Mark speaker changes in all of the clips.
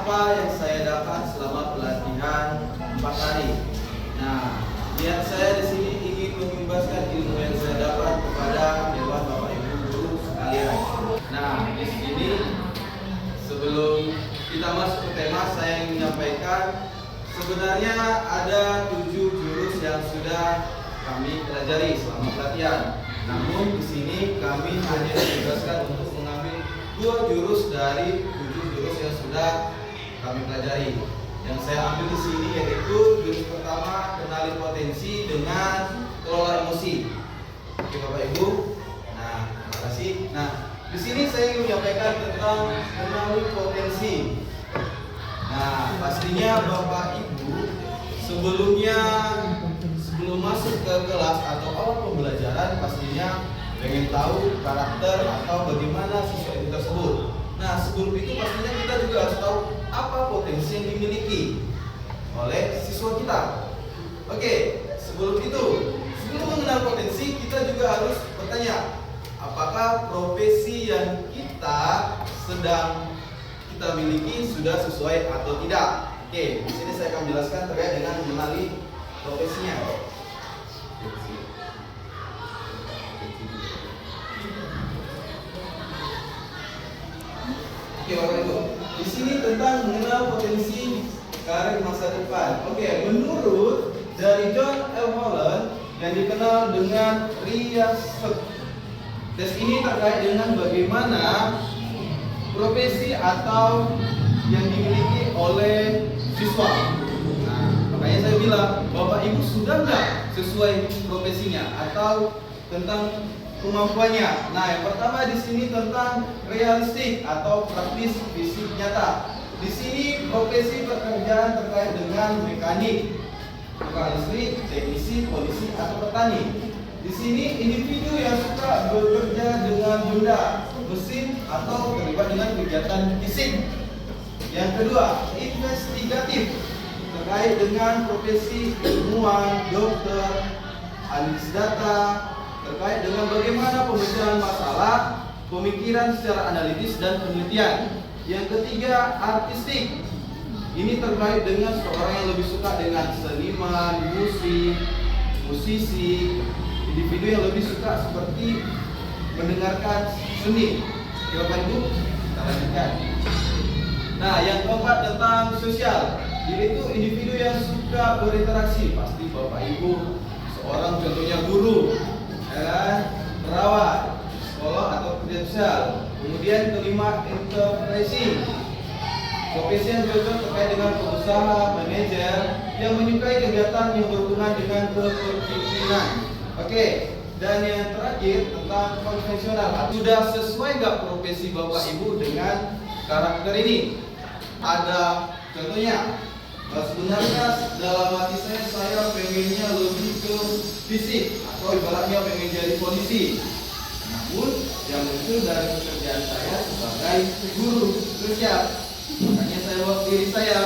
Speaker 1: apa yang saya dapat selama pelatihan 4 hari. Nah, niat saya di sini ingin mengimbaskan ilmu yang saya dapat kepada Dewan Bapak Ibu guru sekalian. Nah, di sini sebelum kita masuk ke tema, saya ingin menyampaikan sebenarnya ada 7 jurus yang sudah kami pelajari selama pelatihan. Namun di sini kami hanya ditugaskan untuk mengambil 2 jurus dari 7 jurus yang sudah kami pelajari. Yang saya ambil di sini yaitu jurus pertama, kenali potensi dengan kelola emosi. Oke Bapak Ibu. Nah, terima kasih. Nah, di sini saya ingin menyampaikan tentang kenali potensi. Nah, pastinya Bapak Ibu sebelum masuk ke kelas atau awal pembelajaran pastinya pengen tahu karakter atau bagaimana siswa itu tersebut. Nah, sebelum itu pastinya kita juga harus tahu apa potensi yang dimiliki oleh siswa kita. Oke, sebelum mengenal potensi, kita juga harus bertanya, apakah profesi yang kita miliki sudah sesuai atau tidak. Oke, di sini saya akan menjelaskan terkait dengan mengenali profesinya. Oke Bapak Ibu, di sini tentang mengenal potensi karir masa depan. Oke, menurut dari John L. Holland yang dikenal dengan RIA-SEC, tes ini terkait dengan bagaimana profesi atau yang dimiliki oleh siswa. Nah, makanya saya bilang, Bapak Ibu sudah nggak sesuai profesinya atau tentang kemampuannya. Nah, yang pertama di sini tentang realistik atau praktis fisik nyata. Di sini profesi pekerjaan terkait dengan mekanik, tukang listrik, teknisi, polisi atau petani. Di sini individu yang suka bekerja dengan benda, mesin atau terlibat dengan kegiatan fisik. Yang kedua, investigatif terkait dengan profesi ilmuwan, dokter, analis data, terkait dengan bagaimana pemecahan masalah, pemikiran secara analitis dan penelitian. Yang ketiga, artistik. Ini terkait dengan seorang yang lebih suka dengan seniman, musisi, individu yang lebih suka seperti mendengarkan seni. Oke Bapak Ibu, kita lanjutkan. Nah, yang keempat tentang sosial, yaitu individu yang suka berinteraksi. Pasti Bapak Ibu seorang contohnya guru, perawat, sekolah atau kerja sosial. Kemudian kelima, enterprising, profesi yang cocok terkait dengan pengusaha, manajer yang menyukai kegiatan yang berhubungan dengan kepemimpinan. Oke, dan yang terakhir tentang konvensional. Sudah sesuai nggak profesi Bapak Ibu dengan karakter ini? Ada contohnya. Sebenarnya dalam hati saya pengennya lebih ke fisik atau ibaratnya pengen jadi polisi. Namun yang muncul dari pekerjaan saya sebagai guru sosial, makanya saya buat diri saya.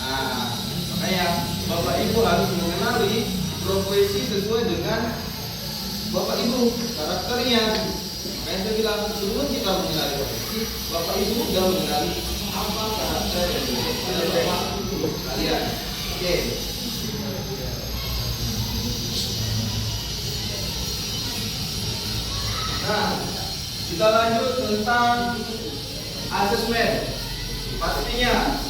Speaker 1: Nah, makanya Bapak Ibu harus mengenali profesi sesuai dengan Bapak Ibu karakternya. Makanya saya bilang sebelum kita mengenali profesi, Bapak Ibu sudah mengenali apa karakter yang dimiliki oleh Bapak Ibu kalian. Oke. Nah, kita lanjut tentang asesmen. Pastinya,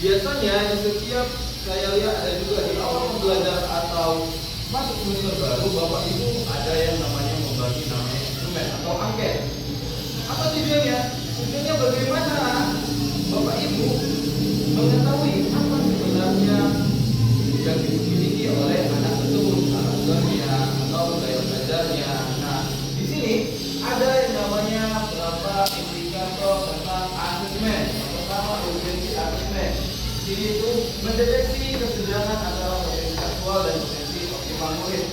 Speaker 1: biasanya di setiap saya lihat ada juga di awal pembelajaran atau masuk semester baru, Bapak Ibu ada yang namanya membagi namanya instrumen atau angket. Apa tujuannya? Tujuannya bagaimana Bapak Ibu mengetahui apa sebenarnya yang dimiliki oleh anak tersebut, karakternya atau gaya belajarnya. Nah, di sini ada yang namanya beberapa indikator tentang asesmen. Yang pertama, urgensi asesmen. Ini itu mendeteksi kesenjangan antara potensi aktual dan potensi optimal murid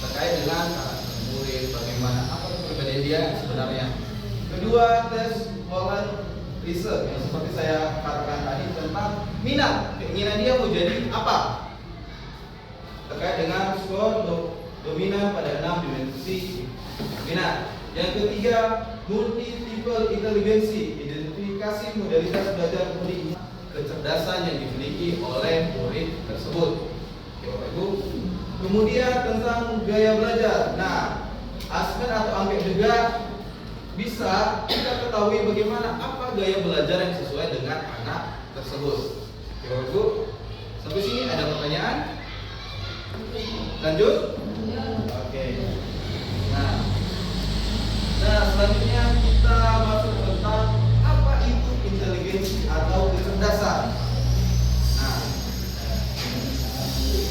Speaker 1: terkait dengan karakter murid, bagaimana apa perbedaan dia sebenarnya. Kedua, tes Holland Research yang seperti saya katakan tadi tentang minat, keinginan dia mau jadi apa terkait dengan skor dominan pada 6 dimensi minat. Yang ketiga, multiple intelligency, identifikasi modalitas belajar murid. kecerdasan yang dimiliki oleh murid tersebut. Oke Bapak Ibu. Kemudian tentang gaya belajar. Nah, Asmen atau angket juga bisa kita ketahui bagaimana apa gaya belajar yang sesuai dengan anak tersebut. Oke Bapak Ibu. Sampai sini ada pertanyaan? Lanjut? Oke. Nah, selanjutnya kita masuk tentang apa itu inteligensi atau kecerdasan. Nah,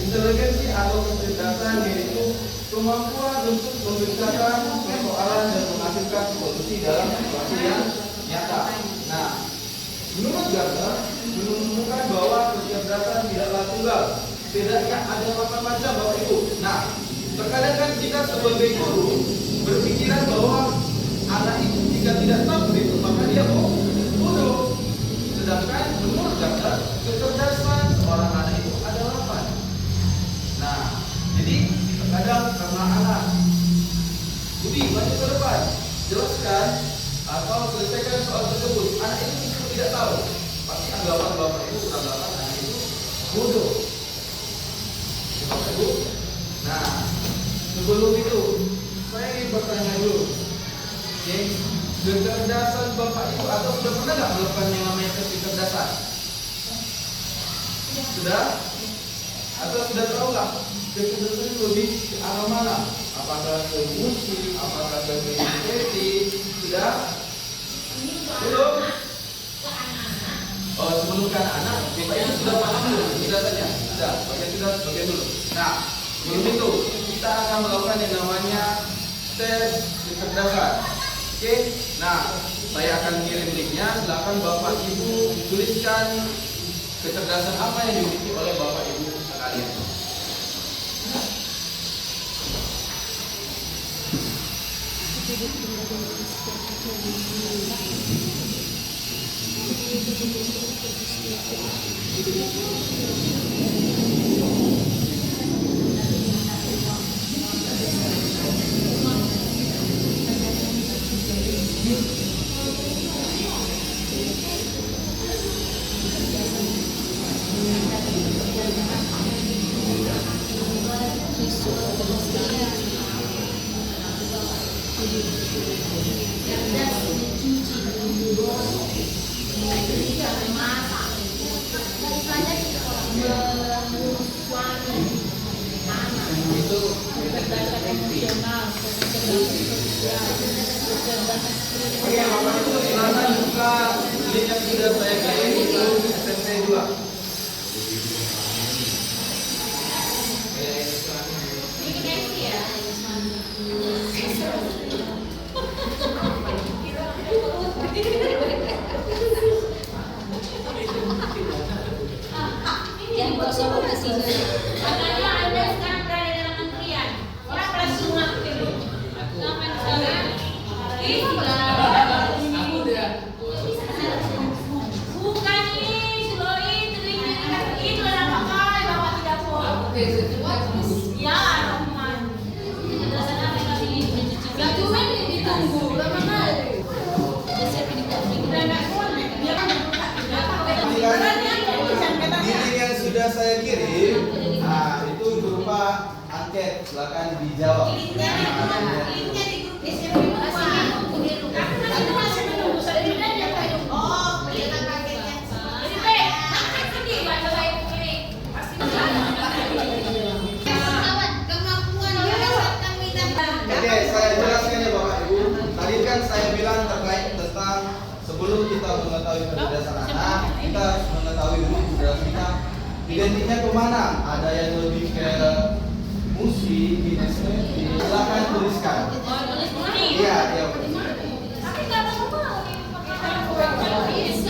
Speaker 1: inteligensi atau kecerdasan yaitu kemampuan untuk memecahkan persoalan dan menghasilkan solusi dalam situasi yang nyata. Nah, menurut Gardner menemukan bahwa kecerdasan tidaklah tunggal. Setidaknya ada 8 macam Bapak Ibu. Nah, terkadang kan kita sebagai guru berpikiran bahwa anak itu jika tidak tahu itu maka dia bodoh. Sedangkan menurut Gardner kecerdasan seorang anak itu ada 8. Nah, jadi terkadang karena anak Budi maju ke depan, jelaskan atau selesaikan soal tersebut. Anak itu justru tidak tahu. Pasti anggapan Bapak Ibu anggapan anak itu bodoh. Bapak Ibu. Nah, sebelum itu saya ingin bertanya dulu. Oke, kecerdasan Bapak Ibu atau sudah pernah nggak melakukan yang namanya tes kecerdasan? Sudah? Atau sudah tahu nggak kecerdasan itu lebih ke arah mana? Apakah ke musik? Apakah ke estetik? Sudah? Belum? Oh, sebelum ke anak-anak, Bapak Ibu sudah paham belum kecerdasannya? Sudah, bagian dulu. Nah, sebelum itu kita akan melakukan yang namanya tes kecerdasan. Oke, nah saya akan kirim linknya. Silakan Bapak Ibu tuliskan kecerdasan apa yang dimiliki oleh Bapak Ibu sekalian. Oke, Bapak Ibu silakan buka link yang sudah saya kirim itu SMP 2.
Speaker 2: Yang bosok ke sini. Makanya Anda sekarang berada dalam antrian. Orang bersunat dulu. Sampai sana. Bukan ini, Suloi, telinga itu adalah pakai Bapak tidak boleh. Ya, Rahman. Kecerdasan apa yang kami mencuci? Gak cuma ditunggu, lama kali. Saya pilih kopi.
Speaker 1: Link yang sudah saya kirim, nah itu berupa angket, silakan dijawab.
Speaker 2: Linknya di grup SMP masih menunggu di rumah. Aku masih menunggu saya juga dia kayak oh kelihatan paketnya. Ini teh makan sedih baca saya ini pasti kawan kemampuan berdasarkan minat.
Speaker 1: Oke, saya jelaskan ya Bapak Ibu. Tadi kan saya bilang terkait tentang sebelum kita mengetahui kecerdasan anak, kita harus mengetahui dulu kecerdasan kita. Identiknya kemana? Ada yang lebih ke musik, silakan tuliskan. Iya, iya.
Speaker 2: Tapi nggak mau bisa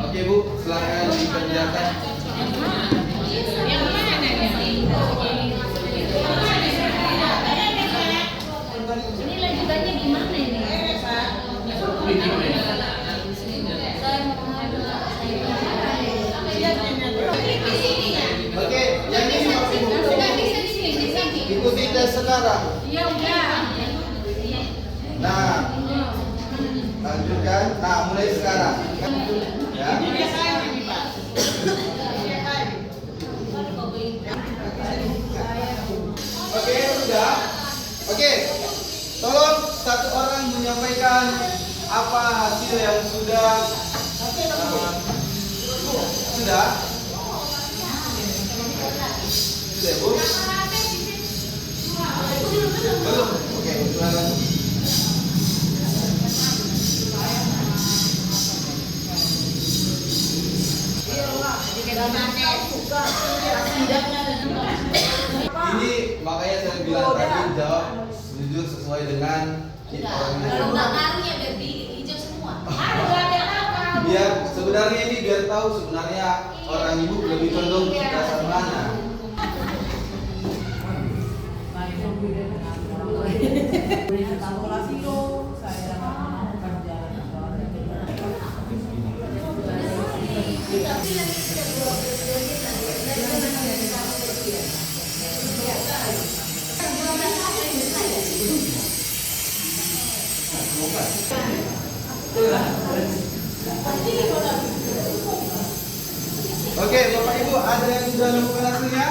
Speaker 1: Oke Bu, silakan dikerjakan.
Speaker 2: Ini lanjutannya gimana ini? Saya mau
Speaker 1: sekarang?
Speaker 2: Iya udah.
Speaker 1: Nah, lanjutkan. Nah, mulai sekarang. Ya. Oke, sudah. Oke. Tolong satu orang menyampaikan apa hasil yang sudah. Sudah? Sudah, Bu? Belum. Oke, silakan. Ini makanya saya bilang tadi jawab jujur sesuai dengan orangnya.
Speaker 2: Kalau nggak ngaruh ya biar hijau semua.
Speaker 1: Biar sebenarnya ini biar tahu sebenarnya orang ibu lebih condong kecerdasan mana. Oke, Bapak Ibu, ada yang sudah menemukan hasilnya?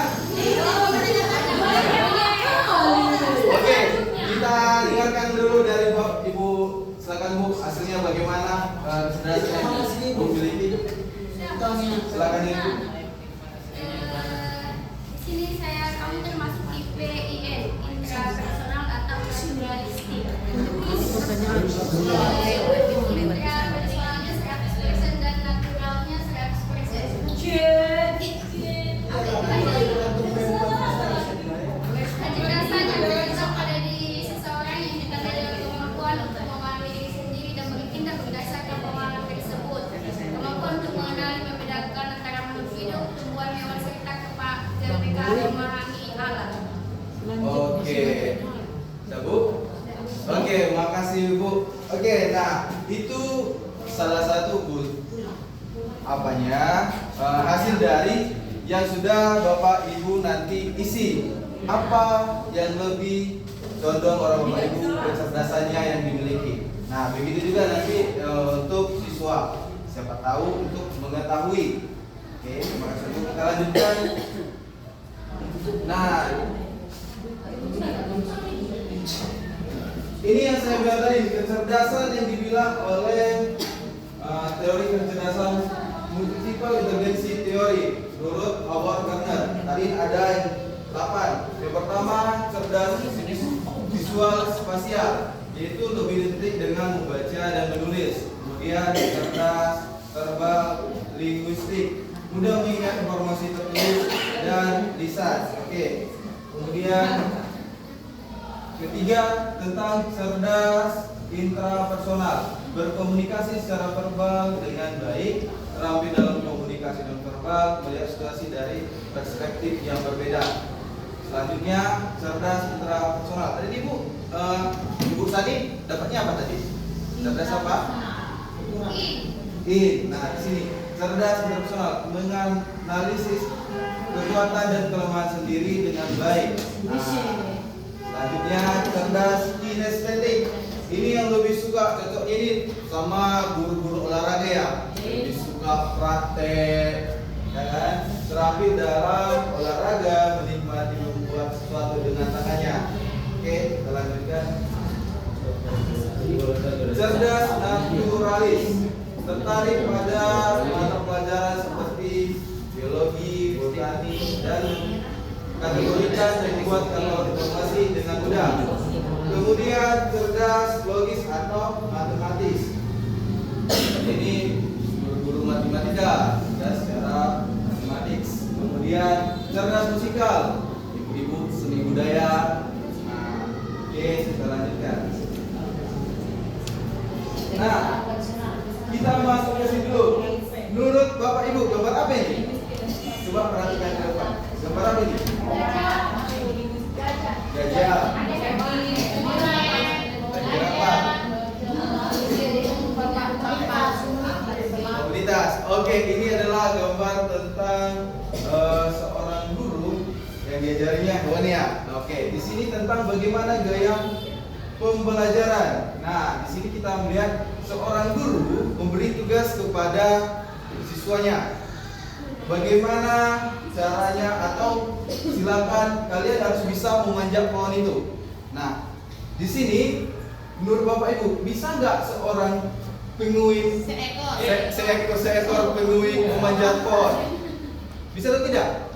Speaker 1: Oke, kita dengarkan dulu dari Bapak Ibu. Silakan Bu, hasilnya bagaimana kecerdasan yang Bu miliki? Silakan Ibu.
Speaker 3: Sini kamu termasuk tipe IN, intrapersonal atau naturalistik. Personalnya 100% dan naturalnya 100%. Kecerdasan yang terletak pada diri seseorang yang ditandai dengan kemampuan untuk memahami diri sendiri dan bertindak berdasarkan pengalaman tersebut. Kemampuan untuk mengenali, membedakan antara makhluk hidup, tumbuhan, hewan serta kepekaan memahami alam.
Speaker 1: Oke, sudah Bu? Oke, makasih Bu. Oke, nah itu salah satu Bu hasil dari yang sudah Bapak Ibu nanti isi. Apa yang lebih condong orang Bapak Ibu kecerdasannya yang dimiliki. Nah, begitu juga nanti untuk siswa, siapa tahu untuk mengetahui. Oke, terima kasih Bu. Kita lanjutkan. Nah, ini yang saya bilang tadi, kecerdasan yang dibilang oleh teori kecerdasan multiple intelligence theory menurut Howard Gardner. Tadi ada yang 8. Yang pertama, cerdas visual spasial, yaitu lebih detik dengan membaca dan menulis. Kemudian cerdas verbal linguistik, mudah mengingat informasi tertulis dan lisan. Oke. Kemudian ketiga, tentang cerdas intrapersonal, berkomunikasi secara verbal dengan baik, terampil dalam komunikasi non verbal, melihat situasi dari perspektif yang berbeda. Selanjutnya, cerdas intrapersonal. Tadi Ibu tadi dapatnya apa tadi? Cerdas apa? Nah, di sini cerdas intrapersonal, menganalisis kekuatan dan kelemahan sendiri dengan baik. Nah, selanjutnya, cerdas kinestetik. Ini yang lebih suka, cocok ini sama guru-guru olahraga ya. Lebih suka praktek, ya kan? Terampil dalam olahraga, menikmati membuat sesuatu dengan tangannya. Oke, kita lanjutkan. Cerdas naturalis, tertarik pada mata pelajaran seperti biologi, botani, dan kategorikan dan membuat informasi dengan mudah. Kemudian cerdas logis atau matematis. Ini guru matematika, cerdas secara matematik. Kemudian cerdas musikal, ibu-ibu seni budaya. Nah, oke, kita lanjutkan. Nah, kita masuk ke sini dulu. Menurut Bapak Ibu, gambar apa ini? Coba perhatikan ke depan. Gambar apa ini? Gajah. Komunitas. Oke, ini adalah gambar tentang seorang guru yang diajarinya. Oh ini ya. Oke, di sini tentang bagaimana gaya pembelajaran. Nah, di sini kita melihat seorang guru memberi tugas kepada siswanya. Bagaimana caranya, atau silakan kalian harus bisa memanjat pohon itu. Nah, di sini menurut Bapak Ibu, bisa nggak seorang penguin seekor penguin memanjat pohon? Bisa atau tidak?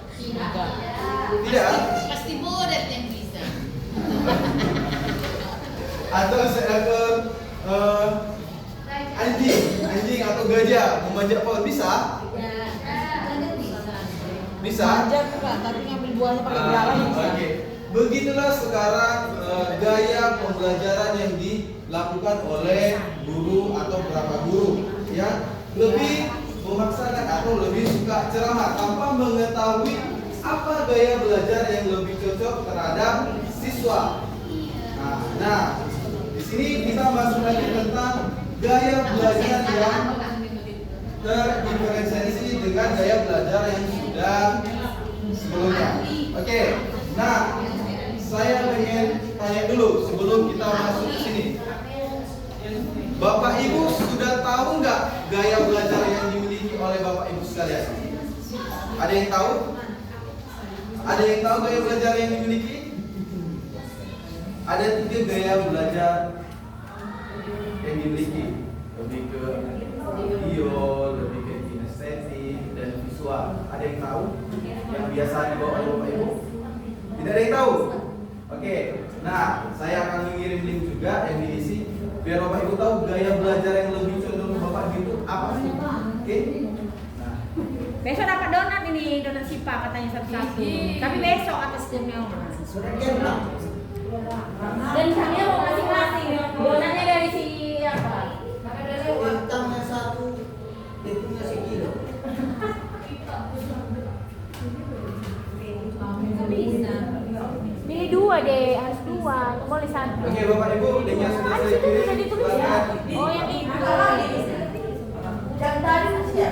Speaker 1: Tidak.
Speaker 2: Pasti bodet yang bisa.
Speaker 1: Atau seekor anjing atau gajah memanjat pohon bisa? Bisa?
Speaker 4: Manjat Pak, tapi ngambil buahnya pakai jalan.
Speaker 1: Oke. Begitulah sekarang gaya pembelajaran yang dilakukan oleh guru atau beberapa guru yang lebih memaksakan atau lebih suka ceramah tanpa mengetahui apa gaya belajar yang lebih cocok terhadap siswa. Nah, di sini kita masuk lagi tentang gaya belajar yang terdiferensiasi dengan gaya belajar yang sudah sebelumnya. Oke. Nah, saya ingin tanya dulu sebelum kita masuk ke sini. Bapak Ibu sudah tahu nggak gaya belajar yang dimiliki oleh Bapak Ibu sekalian? Ada yang tahu? Ada yang tahu gaya belajar yang dimiliki? Ada 3 gaya belajar yang dimiliki. Lebih ke video, lebih ke kinestetik dan visual. Ada yang tahu? Yang biasa dibawa oleh Bapak Ibu? Tidak ada yang tahu? Oke. Nah, saya akan mengirim link juga yang diisi biar Bapak Ibu tahu gaya belajar yang lebih condong Bapak gitu apa sih? Oke. Nah,
Speaker 4: Besok dapat donat ini, donat sipa katanya satu-satu. Tapi besok atas kurnia. Dan kami mau masing-masing. Donatnya dari si apa?
Speaker 5: Hitamnya 1, punya sekilo.
Speaker 4: Bisa. Pilih 2 deh, harus 2, nggak boleh 1.
Speaker 1: oke Bapak Ibu, linknya sudah
Speaker 4: Ada
Speaker 1: saya
Speaker 4: situ
Speaker 1: kirim.
Speaker 4: sudah ditulis ya?
Speaker 1: Silakan.
Speaker 4: Oh yang itu.
Speaker 5: Yang tadi ya?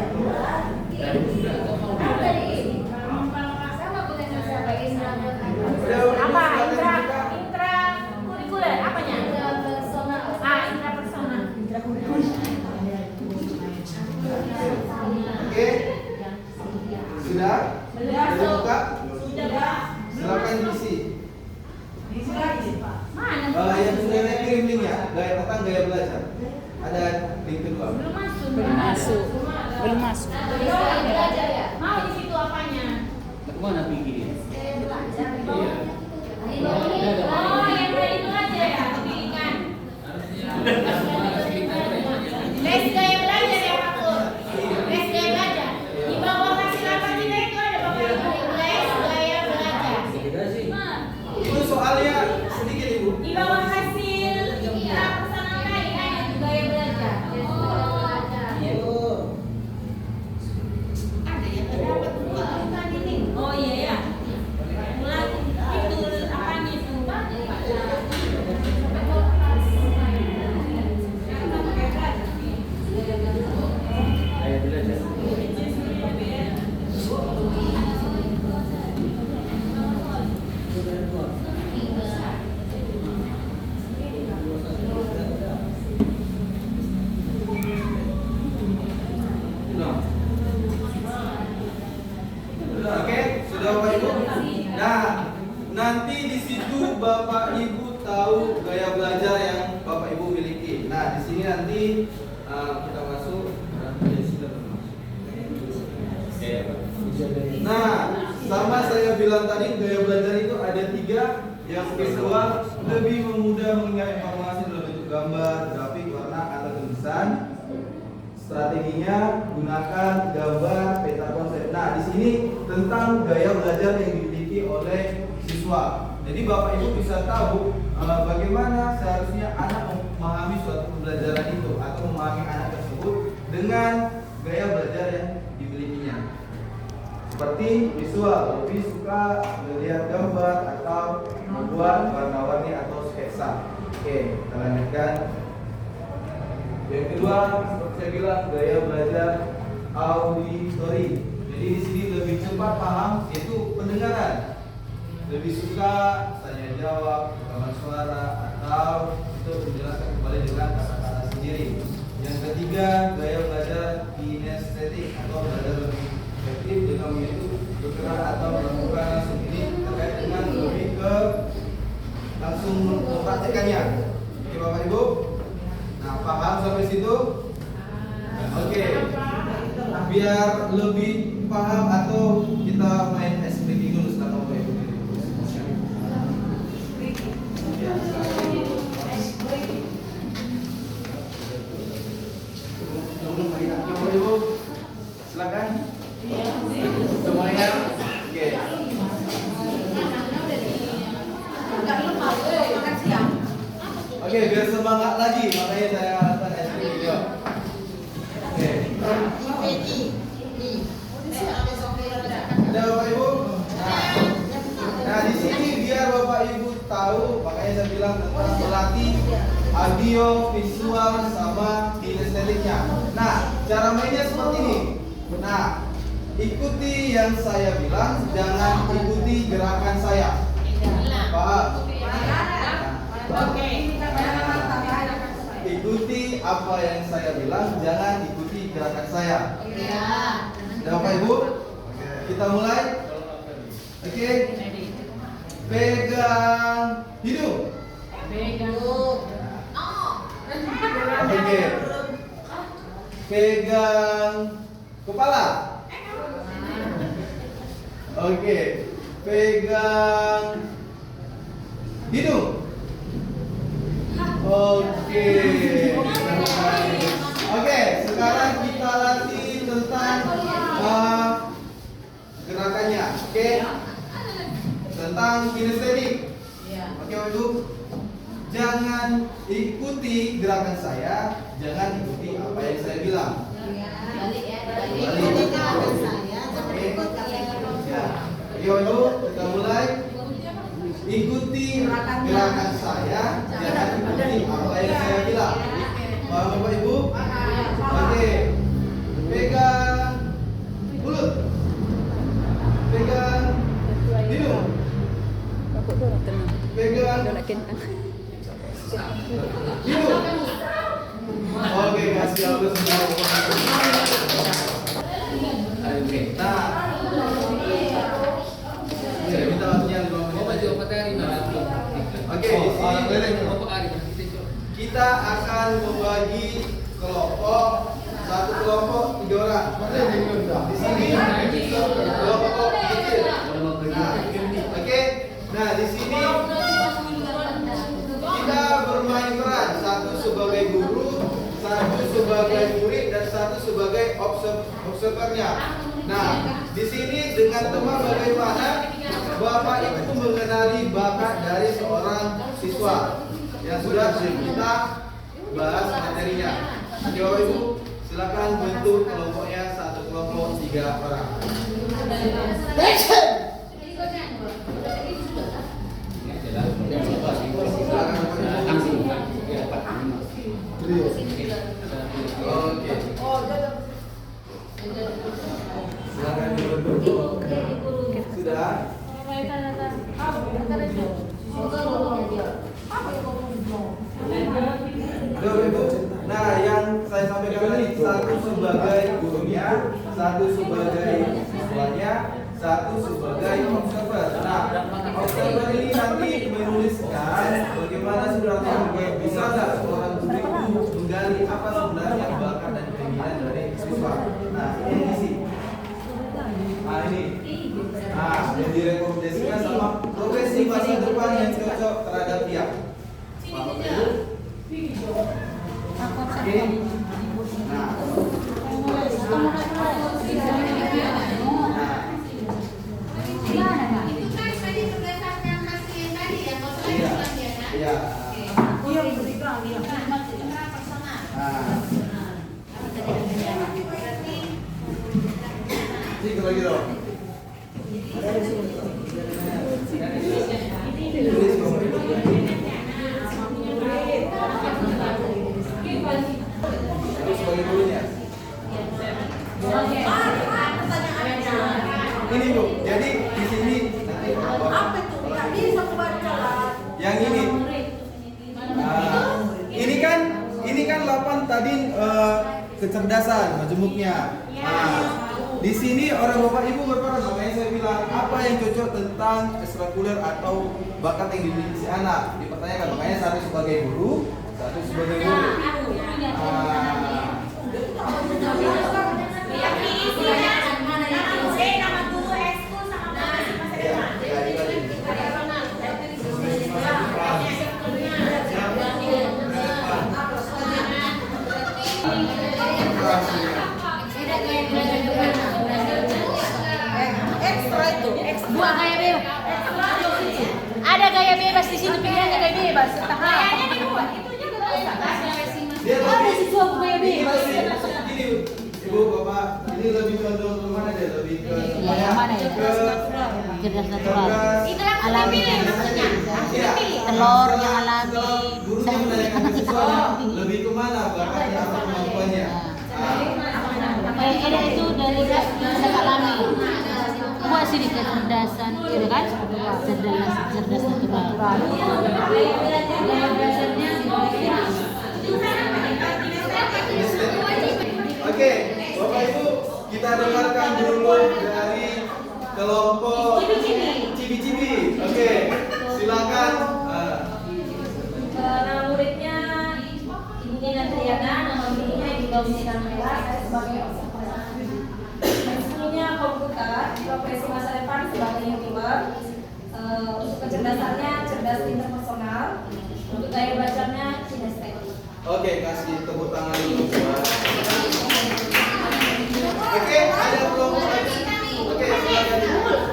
Speaker 4: Apa? Intra kurikuler apanya? Intra persona.
Speaker 1: Oke. Sudah? Sudah buka? Silakan diisi.
Speaker 4: Mana?
Speaker 1: Yang sudah saya kirim link ya, tentang gaya belajar. Ada link kedua.
Speaker 4: Belum masuk. Belum masuk. Mau di situ apanya?
Speaker 6: Mana pikir?
Speaker 4: Oh, yang tadi itu aja ya, kepilihan. Les gaya belajar ya Pak Pur. Les gaya belajar. Di bawah hasil apa kita itu ada Bapak Ibu. Les gaya belajar.
Speaker 1: Itu soalnya sedikit Ibu.
Speaker 4: Di bawah hasil personal tadi ada tuh gaya belajar.
Speaker 2: Ada yang dapat dua.
Speaker 4: Oh iya ya. Mulai itu apanya itu?
Speaker 6: Saya belajar.
Speaker 1: Oke, sudah Bapak Ibu. Nah, nanti di situ Bapak Ibu tahu gaya belajar yang Bapak Ibu miliki. Nah, di sini nanti kita masuk. Nah, sama saya bilang tadi gaya belajar itu ada 3. Yang kedua, lebih memudah mengingat informasi dalam bentuk gambar, grafik, warna, atau tulisan. Strateginya gunakan gambar, peta konsep. Nah, di sini tentang gaya belajar yang dimiliki oleh siswa. Jadi Bapak Ibu bisa tahu bagaimana seharusnya anak memahami suatu pembelajaran itu atau memahami anak tersebut dengan gaya belajar yang dimilikinya. Seperti visual, lebih suka melihat gambar atau membuat warna-warni atau sketsa. Oke, kita lanjutkan. Yang kedua, seperti saya bilang, gaya belajar auditori. Jadi di sini lebih cepat paham, yaitu pendengaran. lebih suka tanya jawab, rekaman suara, atau untuk menjelaskan kembali dengan kata-kata sendiri. Yang ketiga, gaya belajar kinestetik atau belajar lebih efektif dengan mengikuti bergerak atau melakukan sendiri terkait dengan lebih ke langsung mempraktekannya. Oke Bapak Ibu? Nah, paham sampai situ? Oke. Biar lebih paham atau kita main ice breaking dulu setelah Bapak Ibu. Ya, Bapak Ibu, silakan. Semuanya. Oke. Oke, biar semangat lagi, makanya saya harapkan ice breaking yuk. Oke. Ada Bapak Ibu? Nah di sini biar Bapak Ibu tahu, makanya saya bilang tentang melatih audio, visual, sama kinestetiknya. Nah, cara mainnya seperti ini. Nah, ikuti yang saya bilang, jangan ikuti gerakan saya. Paham? Ikuti apa yang saya bilang, jangan ikuti gerakan saya. Ada Bapak Ibu? Kita mulai. Oke. Pegang hidung. Oke. Pegang kepala. Oke. Pegang hidung. Oke. Oke, sekarang kita latih tentang gerakannya. Oke. Tentang kinestetik. Oke, Bapak Ibu. Jangan ikuti gerakan saya, jangan ikuti apa yang saya bilang. Balik gerakan saya, jangan ikut apa yang saya bilang. Oke, Bapak Ibu, kita mulai. Ikuti gerakan saya, jangan ikuti apa yang saya bilang. Paham Bapak Ibu? Oke. Pegang mulut. Pegang hidung. Pegang hidung. Oke, kasih aku semua. Oke. Nah, saya minta latihan 2 menit. Oke, kita akan membagi kelompok. Satu kelompok 3 orang. Di sini kelompok kecil. Oke. Nah, di sini kita bermain peran. Satu sebagai guru, satu sebagai murid, dan satu sebagai observernya. Nah, di sini dengan tema bagaimana Bapak itu mengenali bakat dari seorang siswa yang sudah kita bahas materinya. Oke Bapak Ibu, silakan bentuk kelompoknya, satu kelompok 3 orang. Oke. Silakan dibentuk. Sudah? Nah, yang saya sampaikan tadi, satu sebagai gurunya, satu sebagai siswanya, satu sebagai observer. Nah, observer ini nanti menuliskan bagaimana sebenarnya bisa nggak seorang guru itu menggali apa sebenarnya bakat dan keinginan dari siswa. Nah, ini isi. Nah, ini. Nah, yang direkomendasikan sama progresi masa depan yang cocok terhadap dia. Paham itu? Oke. Nah.
Speaker 3: Itu kan tadi berdasarkan hasil yang tadi ya, kalau saya
Speaker 1: Iya.
Speaker 3: bilang ya kan?
Speaker 1: Iya.
Speaker 5: Iya, berikan dia.
Speaker 1: Sini lagi dong. Terus sebagai gurunya. Ini Bu, jadi di sini nanti kalau tadi kecerdasan majemuknya. Nah, di sini orang bapak ibu berperan, makanya saya bilang apa yang cocok tentang ekstrakurikuler atau bakat yang dimiliki si anak dipertanyakan. Makanya satu sebagai guru, satu sebagai murid.
Speaker 4: Nama guru ekskul sama masa depan.
Speaker 5: Ekstra itu, ekstra.
Speaker 2: Dua gaya bebas. Ada gaya bebas di sini, pilihannya gaya bebas.
Speaker 4: Kayaknya di dua, itunya gak usah.
Speaker 2: Ada siswa gaya bebas.
Speaker 1: Gini, ibu bapak, ini lebih condong ke mana deh? Lebih ke
Speaker 2: Yang mana ya? Cerdas natural.
Speaker 4: Itulah yang
Speaker 2: Alami.
Speaker 4: dipilih maksudnya.
Speaker 1: Iya.
Speaker 2: Telur yang alami.
Speaker 1: Gurunya menanyakan ke siswanya lebih kemana bakatnya atau kemampuannya.
Speaker 2: Ada itu dari cerdas alami. Buat sini kecerdasan, gitu kan? Cerdas natural.
Speaker 1: Oke, bapak ibu, kita dengarkan dulu dari kelompok cibi-cibi. Oke, silakan.
Speaker 7: Nama muridnya ibunya Natriana, nama gurunya Ibu Gausina Mela, saya sebagai observer. Ekskulnya komputer, profesi masa depan sebagai YouTuber. Untuk kecerdasannya cerdas interpersonal, untuk gaya belajarnya kinestetik.
Speaker 1: Oke, kasih tepuk tangan dulu. Oke, ada kelompok lagi. Oke, silakan.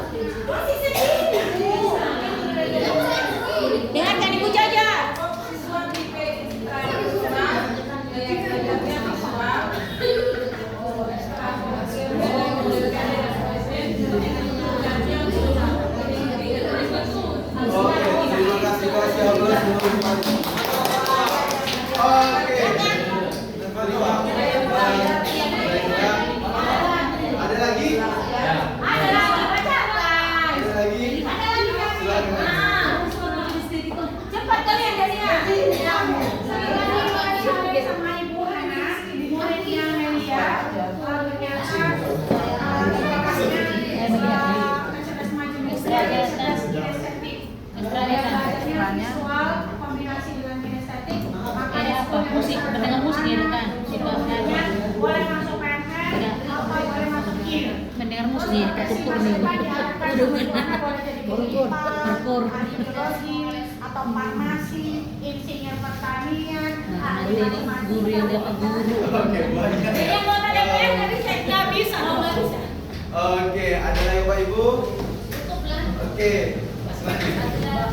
Speaker 4: Dengarkan Ibu Jaja.
Speaker 7: Siswa IP tradisional, gaya belajarnya visual.
Speaker 1: Oke, terima kasih kasih Allah. Oke. Ada lagi?
Speaker 4: Ada lagi bacakan.
Speaker 1: Ada lagi? Silakan.
Speaker 4: Cepat kalian jadinya. Sama Ibu Hana, muridnya Melia. Visual kombinasi dengan kinestetik.
Speaker 2: Ada apa? Musik, mendengar musik ya kan?
Speaker 4: Boleh masuk PNS atau boleh masuk KIR.
Speaker 2: Mendengar musik ya, kukur nih. Berkur.
Speaker 4: Atau farmasi, insinyur pertanian,
Speaker 2: Nah, ini guru yang dapat guru.
Speaker 1: Oke, banyak.
Speaker 4: Jadi yang mau tanya PNS nggak bisa, nggak bisa.
Speaker 1: Oke, ada lagi Pak Ibu? Oke.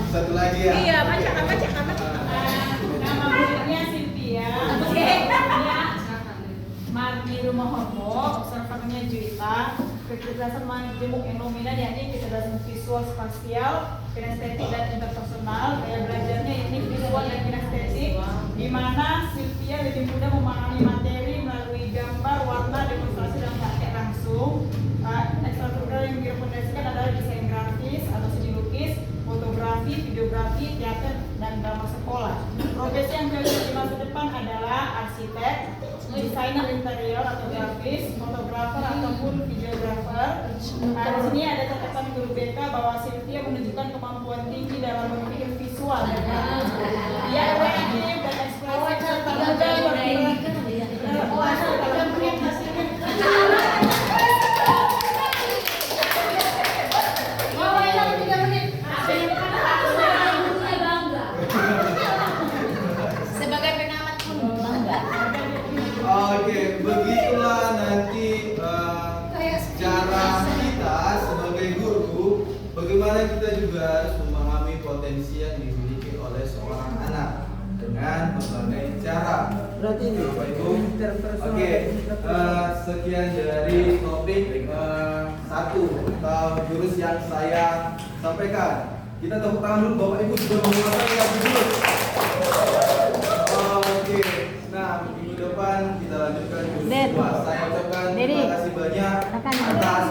Speaker 1: Satu lagi ya.
Speaker 4: Iya, bacakan.
Speaker 7: Nama muridnya Cynthia, Mardi Rumohomo, observernya Juita, kecerdasan majemuk yang nominal yakni kecerdasan visual spasial, kinestetik dan interpersonal. Gaya belajarnya yakni visual dan kinestetik, di mana Cynthia lebih mudah memahami materi melalui gambar, warna, demonstrasi dan praktek langsung. Ekstrakurikuler yang direkomendasikan adalah desain grafis atau seni lukis, fotografi, videografi, teater, dan drama sekolah. Profesi yang cocok di masa depan adalah arsitek, desainer interior atau grafis, fotografer ataupun videografer. Nah, di sini ada catatan guru BK bahwa Cynthia menunjukkan kemampuan tinggi dalam berpikir visual dan bagus. Dia kreatif dan ekspresif serta mudah
Speaker 2: Sebagai pengamat pun bangga.
Speaker 1: Oke, begitulah nanti cara kita sebagai guru, bagaimana kita juga harus memahami potensi yang dimiliki oleh seorang anak dengan berbagai cara.
Speaker 5: Berarti ini
Speaker 1: Bapak Ibu.
Speaker 5: interpersonal.
Speaker 1: Oke, sekian dari topik satu atau jurus yang saya sampaikan. Kita tepuk tangan dulu, Bapak Ibu sudah menguasai yang jurus. Oke, nah minggu depan kita lanjutkan jurus
Speaker 2: Ded.
Speaker 1: kedua. Saya ucapkan
Speaker 2: Dedi.
Speaker 1: terima kasih banyak
Speaker 2: Makan.
Speaker 1: atas